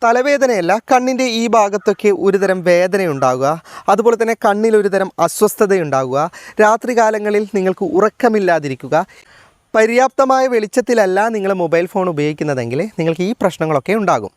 തലവേദനയല്ല, കണ്ണിൻ്റെ ഈ ഭാഗത്തൊക്കെ ഒരുതരം വേദനയുണ്ടാകുക, അതുപോലെ തന്നെ കണ്ണിൽ ഒരുതരം അസ്വസ്ഥതയുണ്ടാകുക, രാത്രികാലങ്ങളിൽ നിങ്ങൾക്ക് ഉറക്കമില്ലാതിരിക്കുക, പര്യാപ്തമായ വെളിച്ചത്തിലല്ല നിങ്ങൾ മൊബൈൽ ഫോൺ ഉപയോഗിക്കുന്നതെങ്കിൽ നിങ്ങൾക്ക് ഈ പ്രശ്നങ്ങളൊക്കെ ഉണ്ടാകും.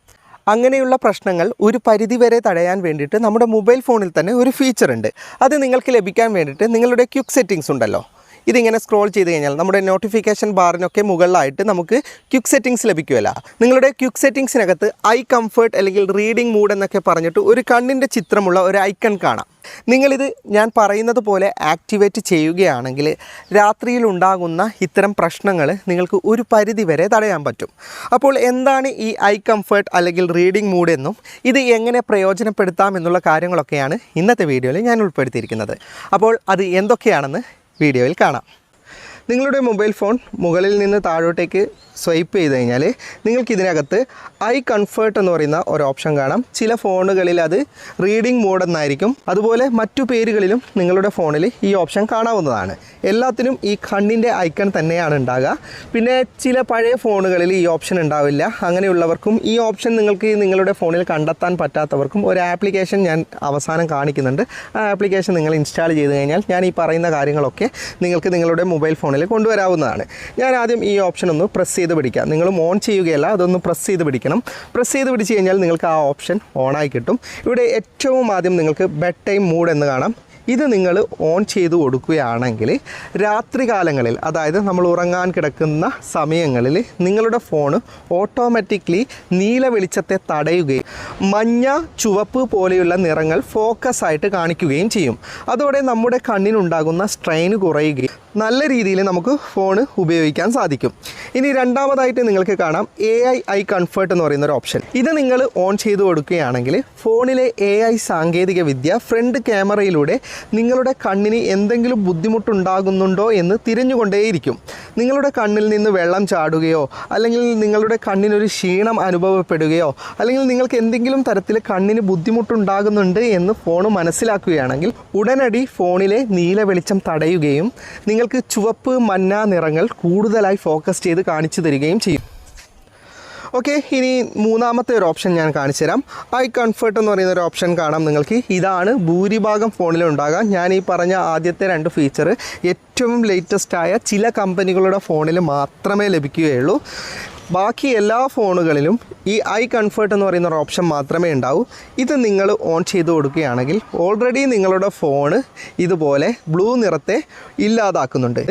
അങ്ങനെയുള്ള പ്രശ്നങ്ങൾ ഒരു പരിധിവരെ തടയാൻ വേണ്ടിയിട്ട് നമ്മുടെ മൊബൈൽ ഫോണിൽ തന്നെ ഒരു ഫീച്ചർ ഉണ്ട്. അത് നിങ്ങൾക്ക് ലഭിക്കാൻ വേണ്ടിയിട്ട് നിങ്ങളുടെ ക്വിക്ക് സെറ്റിങ്സ് ഉണ്ടല്ലോ, ഇതിങ്ങനെ സ്ക്രോൾ ചെയ്ത് കഴിഞ്ഞാൽ നമ്മുടെ നോട്ടിഫിക്കേഷൻ ബാറിനൊക്കെ മുകളിലായിട്ട് നമുക്ക് ക്വിക്ക് സെറ്റിങ്സ് ലഭിക്കുമല്ല. നിങ്ങളുടെ ക്വിക്ക് സെറ്റിങ്സിനകത്ത് ഐ കംഫർട്ട് അല്ലെങ്കിൽ റീഡിംഗ് മൂഡ് എന്നൊക്കെ പറഞ്ഞിട്ട് ഒരു കണ്ണിൻ്റെ ചിത്രമുള്ള ഒരു ഐക്കൺ കാണാം. നിങ്ങളിത് ഞാൻ പറയുന്നത് പോലെ ആക്ടിവേറ്റ് ചെയ്യുകയാണെങ്കിൽ രാത്രിയിൽ ഉണ്ടാകുന്ന ഇത്തരം പ്രശ്നങ്ങൾ നിങ്ങൾക്ക് ഒരു പരിധി വരെ തടയാൻ പറ്റും. അപ്പോൾ എന്താണ് ഈ ഐ കംഫർട്ട് അല്ലെങ്കിൽ റീഡിംഗ് മൂഡ് എന്നും ഇത് എങ്ങനെ പ്രയോജനപ്പെടുത്താം എന്നുള്ള കാര്യങ്ങളൊക്കെയാണ് ഇന്നത്തെ വീഡിയോയിൽ ഞാൻ ഉൾപ്പെടുത്തിയിരിക്കുന്നത്. അപ്പോൾ അത് എന്തൊക്കെയാണെന്ന് വീഡിയോയിൽ കാണാം. നിങ്ങളുടെ മൊബൈൽ ഫോൺ മുകളിൽ നിന്ന് താഴോട്ടേക്ക് സ്വൈപ്പ് ചെയ്ത് കഴിഞ്ഞാൽ നിങ്ങൾക്ക് ഇതിനകത്ത് ഐ കംഫർട്ട് എന്ന് പറയുന്ന ഒരു ഓപ്ഷൻ കാണാം. ചില ഫോണുകളിൽ അത് റീഡിംഗ് മോഡ് എന്നായിരിക്കും, അതുപോലെ മറ്റു പേരുകളിലും നിങ്ങളുടെ ഫോണിൽ ഈ ഓപ്ഷൻ കാണാവുന്നതാണ്. എല്ലാത്തിനും ഈ കണ്ണിൻ്റെ ഐക്കൺ തന്നെയാണ് ഉണ്ടാകുക. പിന്നെ ചില പഴയ ഫോണുകളിൽ ഈ ഓപ്ഷൻ ഉണ്ടാവില്ല. അങ്ങനെയുള്ളവർക്കും ഈ ഓപ്ഷൻ നിങ്ങൾക്ക് നിങ്ങളുടെ ഫോണിൽ കണ്ടെത്താൻ പറ്റാത്തവർക്കും ഒരു ആപ്ലിക്കേഷൻ ഞാൻ അവസാനം കാണിക്കുന്നുണ്ട്. ആ ആപ്ലിക്കേഷൻ നിങ്ങൾ ഇൻസ്റ്റാൾ ചെയ്ത് കഴിഞ്ഞാൽ ഞാൻ ഈ പറയുന്ന കാര്യങ്ങളൊക്കെ നിങ്ങൾക്ക് നിങ്ങളുടെ മൊബൈൽ ഫോണിൽ കൊണ്ടുവരാവുന്നതാണ്. ഞാൻ ആദ്യം ഈ ഓപ്ഷൻ ഒന്ന് പ്രസ് ചെയ്ത് പിടിക്കാം. നിങ്ങൾ ഓൺ ചെയ്യുകയല്ല, അതൊന്ന് പ്രസ് ചെയ്ത് പിടിക്കണം. പ്രസ് ചെയ്ത് പിടിച്ച് കഴിഞ്ഞാൽ നിങ്ങൾക്ക് ആ ഓപ്ഷൻ ഓണായി കിട്ടും. ഇവിടെ ഏറ്റവും ആദ്യം നിങ്ങൾക്ക് ബെഡ് ടൈം മൂഡ് എന്ന് കാണാം. ഇത് നിങ്ങൾ ഓൺ ചെയ്ത് കൊടുക്കുകയാണെങ്കിൽ രാത്രികാലങ്ങളിൽ, അതായത് നമ്മൾ ഉറങ്ങാൻ കിടക്കുന്ന സമയങ്ങളിൽ നിങ്ങളുടെ ഫോൺ ഓട്ടോമാറ്റിക്കലി നീല വെളിച്ചത്തെ തടയുകയും മഞ്ഞ, ചുവപ്പ് പോലെയുള്ള നിറങ്ങൾ ഫോക്കസ് ആയിട്ട് കാണിക്കുകയും ചെയ്യും. അതോടെ നമ്മുടെ കണ്ണിനുണ്ടാകുന്ന സ്ട്രെയിൻ കുറയുകയും നല്ല രീതിയിൽ നമുക്ക് ഫോൺ ഉപയോഗിക്കാൻ സാധിക്കും. ഇനി രണ്ടാമതായിട്ട് നിങ്ങൾക്ക് കാണാം ഐ കംഫർട്ട് എന്ന് പറയുന്ന ഒരു ഓപ്ഷൻ. ഇത് നിങ്ങൾ ഓൺ ചെയ്ത് കൊടുക്കുകയാണെങ്കിൽ ഫോണിലെ സാങ്കേതിക വിദ്യ ഫ്രണ്ട് ക്യാമറയിലൂടെ നിങ്ങളുടെ കണ്ണിന് എന്തെങ്കിലും ബുദ്ധിമുട്ടുണ്ടാകുന്നുണ്ടോ എന്ന് തിരഞ്ഞുകൊണ്ടേയിരിക്കും. നിങ്ങളുടെ കണ്ണിൽ നിന്ന് വെള്ളം ചാടുകയോ അല്ലെങ്കിൽ നിങ്ങളുടെ കണ്ണിനൊരു ക്ഷീണം അനുഭവപ്പെടുകയോ അല്ലെങ്കിൽ നിങ്ങൾക്ക് എന്തെങ്കിലും തരത്തിൽ കണ്ണിന് ബുദ്ധിമുട്ടുണ്ടാകുന്നുണ്ട് എന്ന് ഫോൺ മനസ്സിലാക്കുകയാണെങ്കിൽ ഉടനടി ഫോണിലെ നീല വെളിച്ചം തടയുകയും നിങ്ങൾക്ക് ചുവപ്പ്, മഞ്ഞ നിറങ്ങൾ കൂടുതലായി ഫോക്കസ് ചെയ്ത് കാണിച്ചു തരികയും ചെയ്യും. ഓക്കെ, ഇനി മൂന്നാമത്തെ ഒരു ഓപ്ഷൻ ഞാൻ കാണിച്ചു തരാം. ഐ കംഫർട്ട് എന്ന് പറയുന്ന ഒരു ഓപ്ഷൻ കാണാം നിങ്ങൾക്ക്. ഇതാണ് ഭൂരിഭാഗം ഫോണിലും ഉണ്ടാകാം. ഞാൻ ഈ പറഞ്ഞ ആദ്യത്തെ രണ്ട് ഫീച്ചർ ഏറ്റവും ലേറ്റസ്റ്റായ ചില കമ്പനികളുടെ ഫോണിൽ മാത്രമേ ലഭിക്കുകയുള്ളൂ. ബാക്കി എല്ലാ ഫോണുകളിലും ഈ ഐ കംഫർട്ട് എന്ന് പറയുന്ന ഒരു ഓപ്ഷൻ മാത്രമേ ഉണ്ടാവൂ. ഇത് നിങ്ങൾ ഓൺ ചെയ്ത് കൊടുക്കുകയാണെങ്കിൽ ഓൾറെഡി നിങ്ങളുടെ ഫോണ് ഇതുപോലെ ബ്ലൂ നിറത്തെ ഇല്ലാതാക്കുന്നുണ്ട്.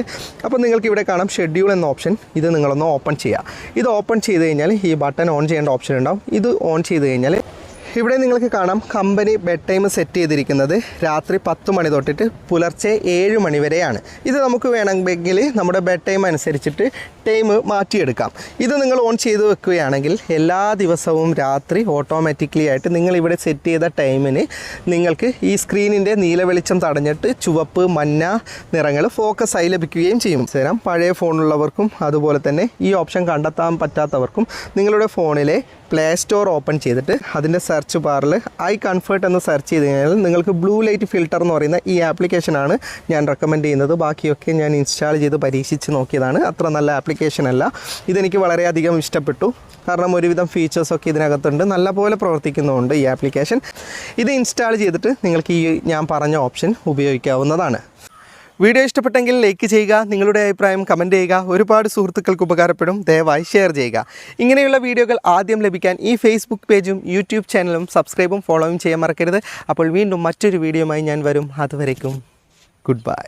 അപ്പോൾ നിങ്ങൾക്ക് ഇവിടെ കാണാം ഷെഡ്യൂൾ എന്ന ഓപ്ഷൻ. ഇത് നിങ്ങളൊന്ന് ഓപ്പൺ ചെയ്യുക. ഇത് ഓപ്പൺ ചെയ്ത് കഴിഞ്ഞാൽ ഈ ബട്ടൺ ഓൺ ചെയ്യേണ്ട ഓപ്ഷൻ ഉണ്ടാവും. ഇത് ഓൺ ചെയ്ത് കഴിഞ്ഞാൽ ഇവിടെ നിങ്ങൾക്ക് കാണാം കമ്പനി ബെഡ് ടൈം സെറ്റ് ചെയ്തിരിക്കുന്നത് രാത്രി 10 മണി തൊട്ടിട്ട് പുലർച്ചെ 7 മണി വരെയാണ്. ഇത് നമുക്ക് വേണമെങ്കിൽ നമ്മുടെ ബെഡ് ടൈം അനുസരിച്ചിട്ട് ടൈം മാറ്റിയെടുക്കാം. ഇത് നിങ്ങൾ ഓൺ ചെയ്ത് വെക്കുകയാണെങ്കിൽ എല്ലാ ദിവസവും രാത്രി ഓട്ടോമാറ്റിക്കലി ആയിട്ട് നിങ്ങൾ ഇവിടെ സെറ്റ് ചെയ്ത ടൈമിന് നിങ്ങൾക്ക് ഈ സ്ക്രീനിൻ്റെ നീല വെളിച്ചം തടഞ്ഞിട്ട് ചുവപ്പ്, മഞ്ഞ നിറങ്ങൾ ഫോക്കസ് ആയി ലഭിക്കുകയും ചെയ്യും. പഴയ ഫോണുള്ളവർക്കും അതുപോലെ തന്നെ ഈ ഓപ്ഷൻ കണ്ടെത്താൻ പറ്റാത്തവർക്കും നിങ്ങളുടെ ഫോണിലെ പ്ലേ സ്റ്റോർ ഓപ്പൺ ചെയ്തിട്ട് അതിൻ്റെ സെർച്ച് ബാറിൽ ഐ കംഫർട്ട് എന്ന് സെർച്ച് ചെയ്ത് കഴിഞ്ഞാൽ നിങ്ങൾക്ക് ബ്ലൂ ലൈറ്റ് ഫിൽറ്റർ എന്ന് പറയുന്ന ഈ ആപ്ലിക്കേഷനാണ് ഞാൻ റെക്കമെൻഡ് ചെയ്യുന്നത്. ബാക്കിയൊക്കെ ഞാൻ ഇൻസ്റ്റാൾ ചെയ്ത് പരീക്ഷിച്ച് നോക്കിയതാണ്. അത്ര നല്ല ആപ്ലിക്കേഷൻ അല്ല. ഇതെനിക്ക് വളരെയധികം ഇഷ്ടപ്പെട്ടു. കാരണം ഒരുവിധം ഫീച്ചേഴ്സൊക്കെ ഇതിനകത്തുണ്ട്, നല്ലപോലെ പ്രവർത്തിക്കുന്നുമുണ്ട് ഈ ആപ്ലിക്കേഷൻ. ഇത് ഇൻസ്റ്റാൾ ചെയ്തിട്ട് നിങ്ങൾക്ക് ഈ ഞാൻ പറഞ്ഞ ഓപ്ഷൻ ഉപയോഗിക്കാവുന്നതാണ്. വീഡിയോ ഇഷ്ടപ്പെട്ടെങ്കിൽ ലൈക്ക് ചെയ്യുക, നിങ്ങളുടെ അഭിപ്രായം കമൻറ്റ് ചെയ്യുക. ഒരുപാട് സുഹൃത്തുക്കൾക്ക് ഉപകാരപ്പെടും, ദയവായി ഷെയർ ചെയ്യുക. ഇങ്ങനെയുള്ള വീഡിയോകൾ ആദ്യം ലഭിക്കാൻ ഈ ഫേസ്ബുക്ക് പേജും യൂട്യൂബ് ചാനലും സബ്സ്ക്രൈബും ഫോളോയും ചെയ്യാൻ മറക്കരുത്. അപ്പോൾ വീണ്ടും മറ്റൊരു വീഡിയോയുമായി ഞാൻ വരും. അതുവരേക്കും ഗുഡ് ബൈ.